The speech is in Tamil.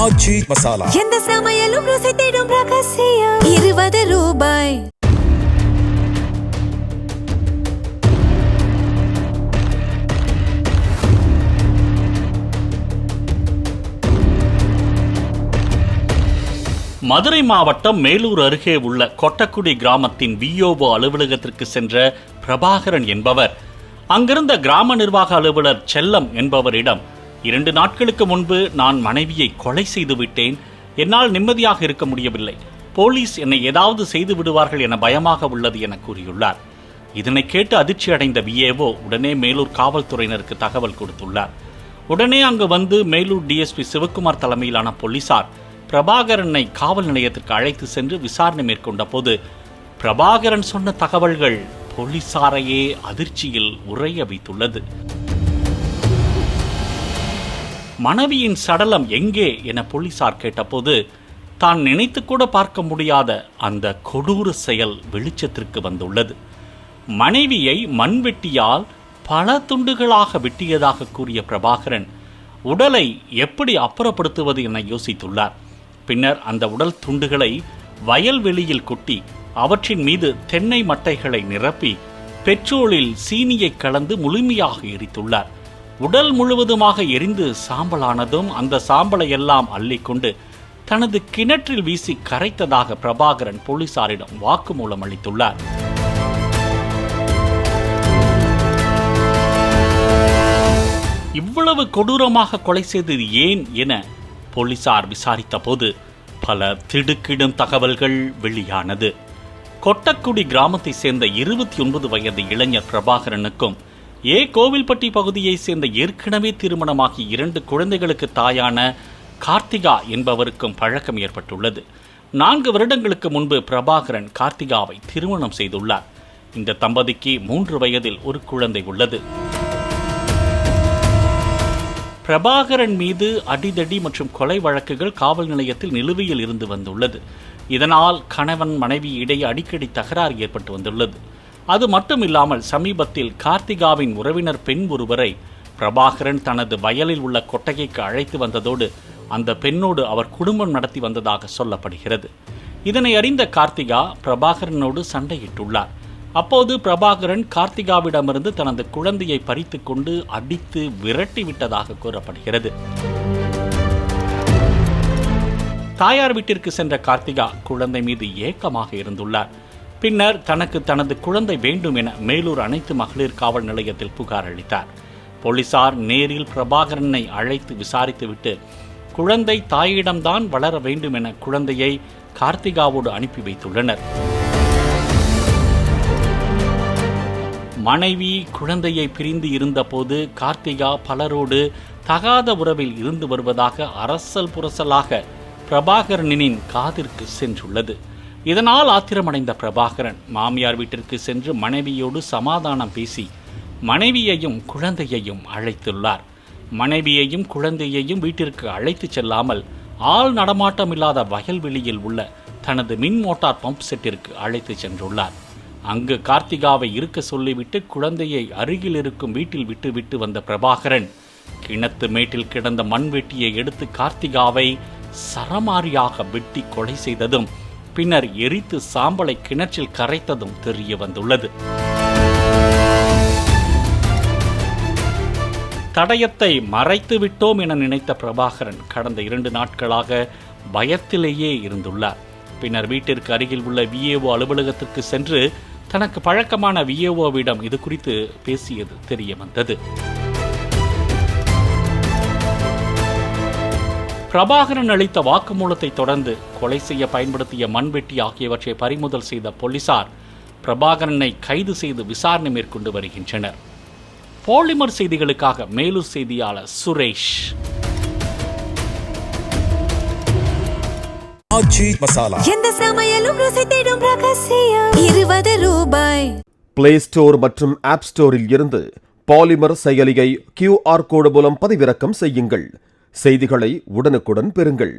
ஆச்சி மசாலா. எந்த சமையலும் ருசி தேடும் ரகசியம். 20 ரூபாய். மதுரை மாவட்டம் மேலூர் அருகே உள்ள கொட்டக்குடி கிராமத்தின் விஓஓ அலுவலகத்திற்கு சென்ற பிரபாகரன் என்பவர் அங்கிருந்த கிராம நிர்வாக அலுவலர் செல்லம் என்பவரிடம் 2 நாட்களுக்கு முன்பு நான் மனைவியை கொலை செய்து விட்டேன், என்னால் நிம்மதியாக இருக்க முடியவில்லை, போலீஸ் என்னை ஏதாவது செய்து விடுவார்கள் என பயமாக உள்ளது என கூறியுள்ளார். இதனை கேட்டு அதிர்ச்சி அடைந்த விஏஓ உடனே மேலூர் காவல்துறையினருக்கு தகவல் கொடுத்துள்ளார். உடனே அங்கு வந்து மேலூர் டிஎஸ்பி சிவக்குமார் தலைமையிலான போலீசார் பிரபாகரனை காவல் நிலையத்திற்கு அழைத்து சென்று விசாரணை மேற்கொண்ட போது பிரபாகரன் சொன்ன தகவல்கள் போலீசாரையே அதிர்ச்சியில் உறைய வைத்துள்ளது. மனைவியின் சடலம் எங்கே என போலீசார் கேட்டபோது தான் நினைத்து கூட பார்க்க முடியாத அந்த கொடூர செயல் வெளிச்சத்திற்கு வந்துள்ளது. மனைவியை மண்வெட்டியால் பல துண்டுகளாக வெட்டியதாக கூறிய பிரபாகரன் உடலை எப்படி அப்புறப்படுத்துவது என யோசித்துள்ளார். பின்னர் அந்த உடல் துண்டுகளை வயல்வெளியில் கொட்டி அவற்றின் மீது தென்னை மட்டைகளை நிரப்பி பெட்ரோலில் சீனியை கலந்து முழுமையாக எரித்துள்ளார். உடல் முழுவதுமாக எரிந்து சாம்பலானதும் அந்த சாம்பலை எல்லாம் அள்ளிக்கொண்டு தனது கிணற்றில் வீசி கரைத்ததாக பிரபாகரன் போலீசாரிடம் வாக்குமூலம் அளித்துள்ளார். இவ்வளவு கொடூரமாக கொலை செய்தது ஏன் என போலீசார் விசாரித்த போது பல திடுக்கிடும் தகவல்கள் வெளியானது. கொட்டக்குடி கிராமத்தை சேர்ந்த 29 வயது இளைஞர் பிரபாகரனுக்கும் கோவில்பட்டி பகுதியை சேர்ந்த ஏற்கனவே திருமணமாகி 2 குழந்தைகளுக்கு தாயான கார்த்திகா என்பவருக்கும் பழக்கம் ஏற்பட்டுள்ளது. 4 வருடங்களுக்கு முன்பு பிரபாகரன் கார்த்திகாவை திருமணம் செய்துள்ளார். இந்த தம்பதிக்கு 3 வயதில் ஒரு குழந்தை உள்ளது. பிரபாகரன் மீது அடிதடி மற்றும் கொலை வழக்குகள் காவல் நிலையத்தில் நிலுவையில் இருந்து வந்துள்ளது. இதனால் கணவன் மனைவி இடையே அடிக்கடி தகராறு ஏற்பட்டு வந்துள்ளது. அது மட்டுமில்லாமல் சமீபத்தில் கார்த்திகாவின் உறவினர் பெண் ஒருவரை பிரபாகரன் தனது வயலில் உள்ள கொட்டகைக்கு அழைத்து வந்ததோடு அந்த பெண்ணோடு அவர் குடும்பம் நடத்தி வந்ததாக சொல்லப்படுகிறது. இதனை அறிந்த கார்த்திகா பிரபாகரனோடு சண்டையிட்டுள்ளார். அப்போது பிரபாகரன் கார்த்திகாவிடமிருந்து தனது குழந்தையை பறித்து கொண்டு அடித்து விரட்டி விட்டதாக கூறப்படுகிறது. தாயார் வீட்டிற்கு சென்ற கார்த்திகா குழந்தை மீது ஏக்கமாக இருந்துள்ளார். பின்னர் தனக்கு தனது குழந்தை வேண்டும் என மேலூர் அனைத்து மகளிர் காவல் நிலையத்தில் புகார் அளித்தார். போலீசார் நேரில் பிரபாகரனை அழைத்து விசாரித்துவிட்டு குழந்தை தாயிடம்தான் வளர வேண்டும் என குழந்தையை கார்த்திகாவோடு அனுப்பி வைத்துள்ளனர். மனைவி குழந்தையை பிரிந்து இருந்தபோது கார்த்திகா பலரோடு தகாத உறவில் இருந்து வருவதாக அரசல் புரசலாக பிரபாகரனின் காதிற்கு சென்றுள்ளது. இதனால் ஆத்திரமடைந்த பிரபாகரன் மாமியார் வீட்டிற்கு சென்று மனைவியோடு சமாதானம் பேசி மனைவியையும் குழந்தையையும் அழைத்துள்ளார். மனைவியையும் குழந்தையையும் வீட்டிற்கு அழைத்து செல்லாமல் ஆள் நடமாட்டமில்லாத வயல்வெளியில் உள்ள தனது மின் மோட்டார் பம்ப் செட்டிற்கு அழைத்து சென்றுள்ளார். அங்கு கார்த்திகாவை இருக்க சொல்லிவிட்டு குழந்தையை அருகில் இருக்கும் வீட்டில் விட்டு வந்த பிரபாகரன் கிணத்து மேட்டில் கிடந்த மண்வெட்டியை எடுத்து கார்த்திகாவை சரமாரியாக வெட்டி கொலை செய்ததும் பின்னர் எரித்து சாம்பலை கிணற்றில் கரைத்ததும் தெரிய வந்துள்ளது. தடயத்தை மறைத்து விட்டோம் என நினைத்த பிரபாகரன் கடந்த 2 நாட்களாக பயத்திலேயே இருந்துள்ளார். பின்னர் வீட்டிற்கு அருகில் உள்ள விஏஓ அலுவலகத்திற்கு சென்று தனக்கு பழக்கமான விஏஓவிடம் இது குறித்து பேசியது தெரிய வந்தது. பிரபாகரன் அளித்த வாக்குமூலத்தை தொடர்ந்து கொலை செய்ய பயன்படுத்திய மண்வெட்டி ஆகியவற்றை பறிமுதல் செய்த போலீசார் பிரபாகரனை கைது செய்து விசாரணை மேற்கொண்டு வருகின்றனர். பாலிமர் செய்திகளுக்காக மேலூர் செய்தியாளர் சுரேஷ். ஆச்சி மசாலா. எந்த சமையலும் ருசி தேடும் ரகசியம். 20 ரூபாய். பிளே ஸ்டோர் மற்றும் ஆப் ஸ்டோரில் இருந்து பாலிமர் செயலியை QR கோடு மூலம் பதிவிறக்கம் செய்யுங்கள். செய்திகளை உடனுக்குடன் பெறுங்கள்.